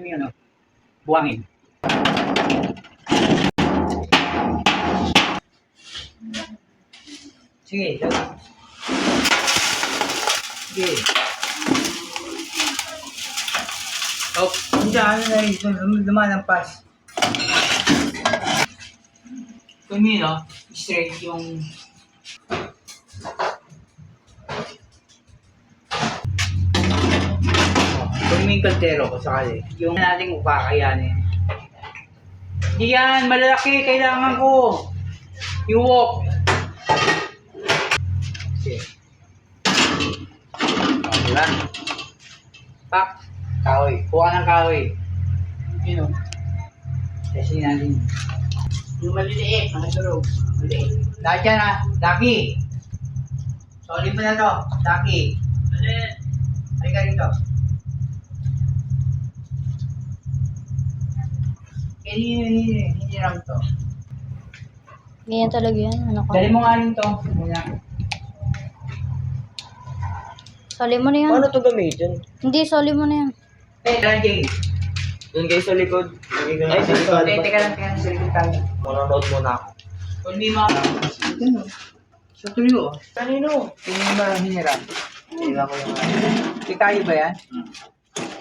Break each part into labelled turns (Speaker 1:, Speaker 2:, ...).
Speaker 1: Ano, buwangin. Sige, sige. Oh, hindi ano na ito, lumalampas. Kung no, straight yung kung may kaldero ko sakali, yung nating upakayanin. Hindi yan, malalaki, kailangan ko. Iwok. Okay. Diba? Pak, kahoy. Kuha ng kahoy. Yun o. Kasi natin. Yung maliliit, nakatulog. Maliliit. Lahat yan ha, Daki. Sorry mo na to, Daki. Halika rito. Hindi lang to.
Speaker 2: Ganyan talaga yan. Ano ka?
Speaker 1: Dali mo nga rin to.
Speaker 2: Soli mo na yan.
Speaker 3: Paano ito gamitin?
Speaker 2: Hindi, soli mo na yan.
Speaker 1: Teka lang, Jay.
Speaker 3: Doon kayo sa likod. Ay, sa likod.
Speaker 1: Teka lang, sa likod tayo.
Speaker 3: Manonood muna ako.
Speaker 1: Kung di mga... Ito, sa tuyo.
Speaker 3: Kanino?
Speaker 1: Tingin ba hinirap? Iba ko yung... Tayo ba yan?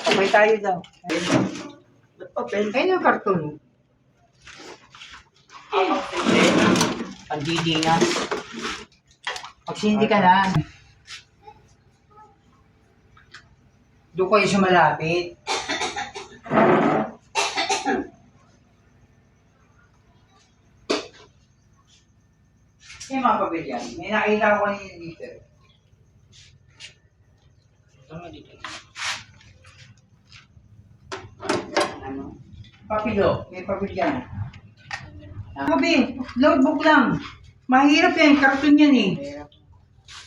Speaker 1: Okay tayo daw.
Speaker 3: Ba't papel?
Speaker 1: Ayun yung karton. Pagdidingas. Pagsindi ka na. Doon kayo sa malapit. Yung mga papel yan. May nakita ko kanina dito. Ano? Papilo. May papel yan. Sabi, notebook lang. Mahirap yan. Karton yan eh.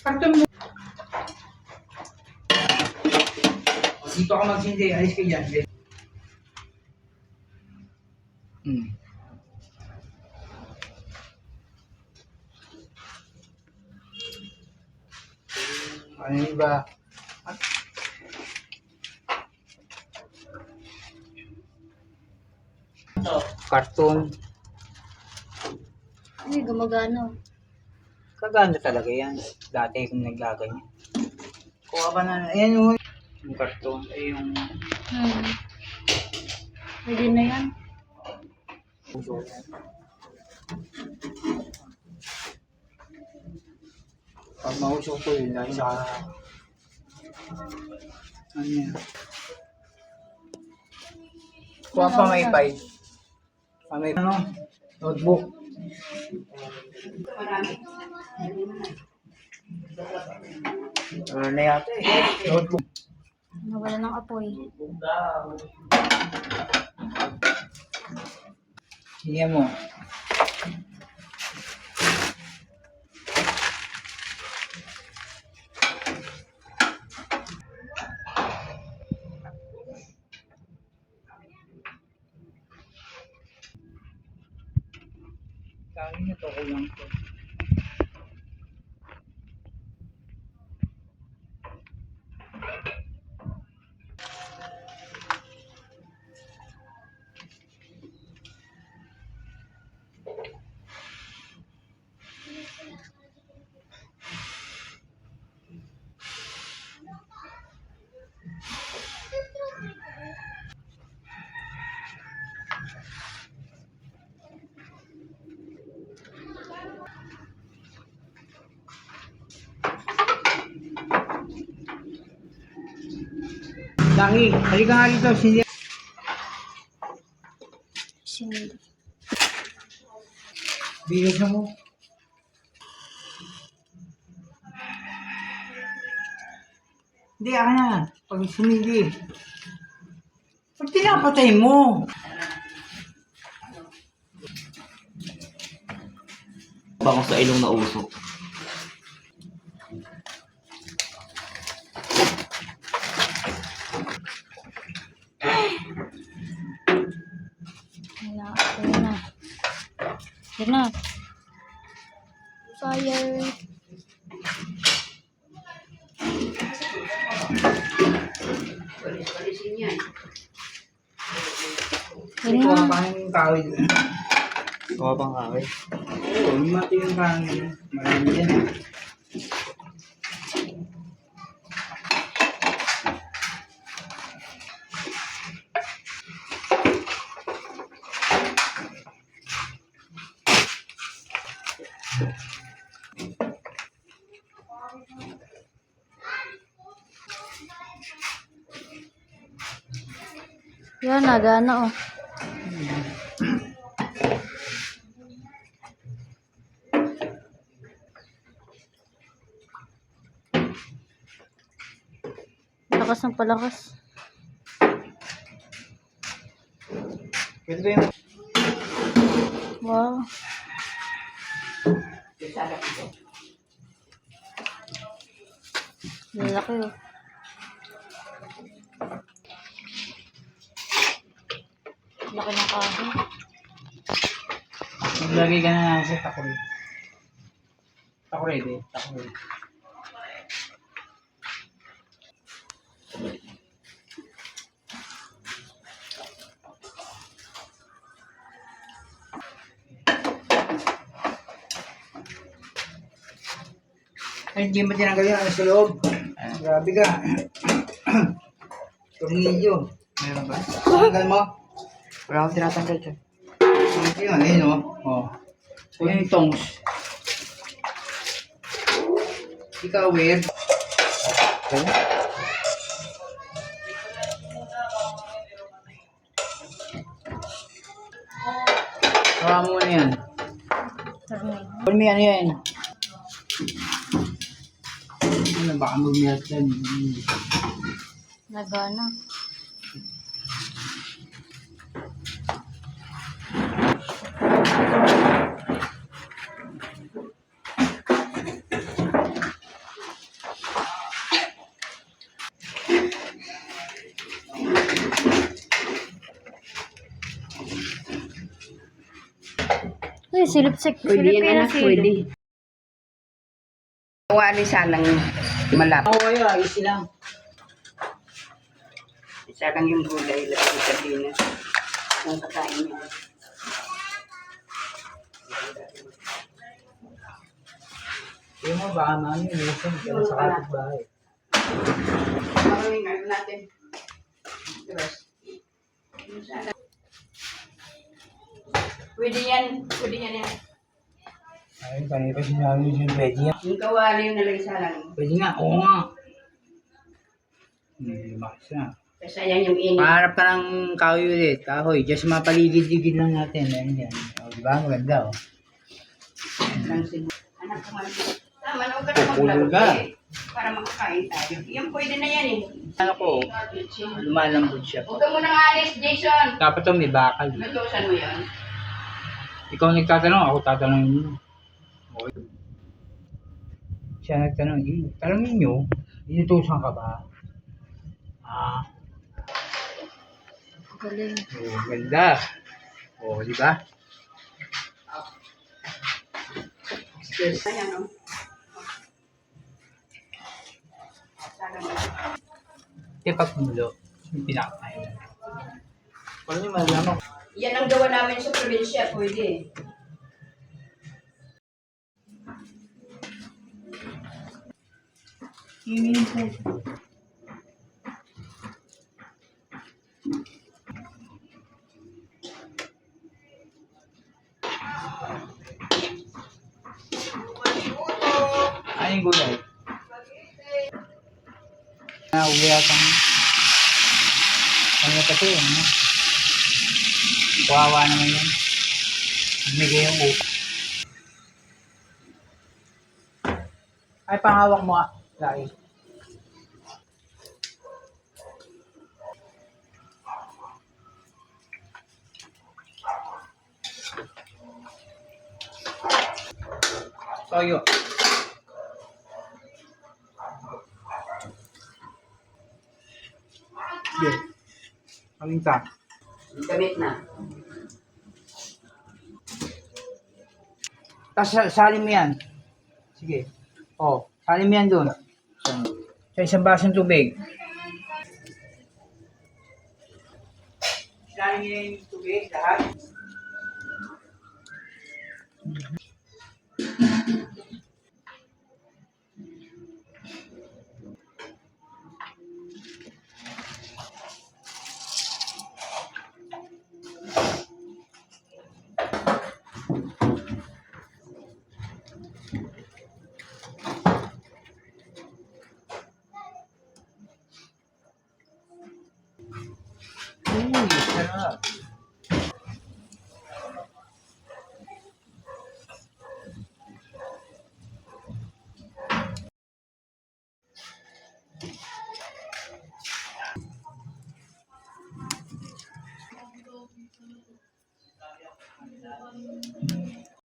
Speaker 1: Karton mo. Dito ako magsindi. Alis ka dyan. Ano yung iba? Karton.
Speaker 2: Ay, gumagana.
Speaker 1: Kaganda talaga yan. Dati kung naglaganyan. Kuha ba na, ayan yung karton, ay yung
Speaker 2: Pwede na yan.
Speaker 1: puso. Pag mausok ko yun, dahil sa ano yan. Kuha pa may pay. May ano, notebook. Ano na yata eh. Notebook.
Speaker 2: Nawala ng apoy.
Speaker 1: Sige mo. Kami na to kulang to. Daki, halika nga dito.
Speaker 2: Sinili.
Speaker 1: Bilis mo. Hindi, ako na. Pag sumili. Pag tinapatay mo.
Speaker 3: Baka sa ilong na usok.
Speaker 2: Wala. Ayun na. Ayun na. Fire.
Speaker 4: Palisin yan.
Speaker 2: Ayun
Speaker 1: Ito
Speaker 2: na.
Speaker 1: ang panging kahoy doon.
Speaker 3: Mga pang kaway.
Speaker 1: Oo, lumati yung panging. Marami yan.
Speaker 2: Yan, nagana oh. Lakas ng palakas.
Speaker 1: Pwede ba yung...
Speaker 2: Wow.
Speaker 4: Salak ito.
Speaker 2: Lalaki oh. Laki ng kahoy.
Speaker 1: Maglagay ka na sa takuri. Takuri, di. Takuri. Ay, hindi mo tinanggal yung ano sa loob. Grabe ka. Tornilyo.
Speaker 3: Meron ba?
Speaker 1: Tanggal mo.
Speaker 3: Wala akong tinatanggal dyan.
Speaker 1: Ito yun, ayun o. Oh. So, yung tongs. Ikaw, weird.
Speaker 3: Kaya?
Speaker 1: Hawa mo na yan. Kung may ano yan. Ano, baka mag-melt yan.
Speaker 2: Nagana. Ay, silip-sik.
Speaker 4: Pwede yan, anak.
Speaker 2: silip.
Speaker 4: Pwede. Wali sanang malap.
Speaker 1: Oo, kayo, ayos lang.
Speaker 4: Isa lang yung gulay. Lagi sa dinas. Ang kakain niya.
Speaker 1: Yung mo, baka mami, minsan ka sa kapitbahay.
Speaker 4: Maraming ano natin. Terus. Pwede yan. Pwede yan yan.
Speaker 1: Ayun, kanina pa sinabi yung pwede nga.
Speaker 4: Yung kawali yung nalagay sa lang.
Speaker 1: Pwede nga, oo nga. Lumakas na.
Speaker 4: Kasi sayang yung init.
Speaker 1: Paharap ka ng kahoy ulit, kahoy. Just mapaligid-ligid lang natin. Ayun yan. O, di ba? Maganda, o.
Speaker 4: Lang siguro. Anak ko man. Tama, huwag ka na
Speaker 1: Pupulol
Speaker 4: maglaro
Speaker 1: ka.
Speaker 4: eh. Para makakain tayo. Yan pwede na yan eh.
Speaker 1: Ano ko, lumalambot siya.
Speaker 4: Huwag ka munang alis, Jason.
Speaker 1: Dapat to may bakal.
Speaker 4: Lutusan mo yan.
Speaker 1: Ikaw nagtatanong, ako tatanungin mo. Okay. Siya nagtanong, tanongin nyo, inutusan ka ba? Ah,
Speaker 2: Galing.
Speaker 1: oh, ganda. Oh, di ba?
Speaker 4: Ayan o. Sana mo.
Speaker 1: Kaya pag kumulo, yung pinakakain. Paano nyo malalaman?
Speaker 4: Yan ang gawa namin sa probinsya, pwede.
Speaker 1: Ano yung gulay? Uli atang ano kasi yun, no? Kawawa naman yun. Bumigay yung upo. Ay, pangawak mo, Lai. Toyo. Sige. Paminta.
Speaker 4: Gamit na.
Speaker 1: Tapos salin mo yan. Sige. Oh, salin mo yan doon. Sa isang basong tubig. Salin mo yung tubig, lahat.